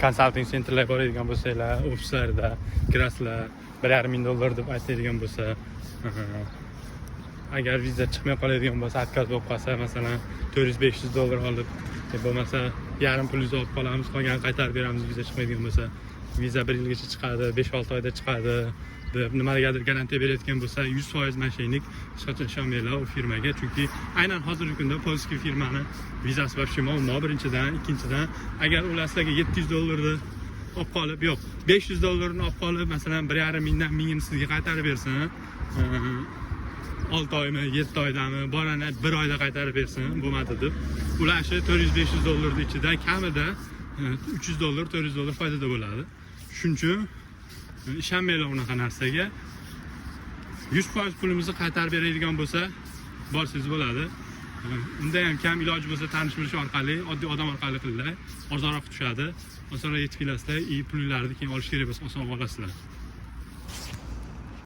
konsalting sentrlarga boradigan bo'lsanglar, ofislarda kirasizlar, $1,500 deb aytadigan bo'lsa, agar viza chiqmay qoladigan bo'lsa, отказ bo'lib qolsa, masalan, $400-500 olib, bo'lmasa yarim pulingizni olib qolamiz, qolganini qaytarib beramiz viza chiqmaydigan bo'lsa, viza 1 yilgacha chiqadi, 5-6 oyda chiqadi deb nimagadir garantiya berayotgan bo'lsa, 100% mashaynik, hech qachon ishonmanglar u firmaga, chunki aynan hozirgi kunda polskiy firmani vizasi bor shimo, birinchidan, ikkinchidan, agar ular sizlarga $700 olib qolib, yo'q, $500 olib qolib, masalan, 1,5 mingdan 1000 sizga qaytarib bersin, 6 oymi, 7 oydami, borani 1 oyda qaytarib bersin, bo'lmadi deb. Ular shu $400-500 ichida kamida $300, $400 foydada bo'ladi. Shuning uchun ishonmanglar unaqa narsaga. 100% pulimizni qaytarib beradigan bo'lsa, borsangiz bo'ladi. Unda ham kam iloji bo'lsa tanish-bilish orqali, oddiy odam orqali qilinglar, arzonroq tushadi. Osonroq yetib kelasizlar, pullarni keyin olish kerak bo'lsa oson olasizlar.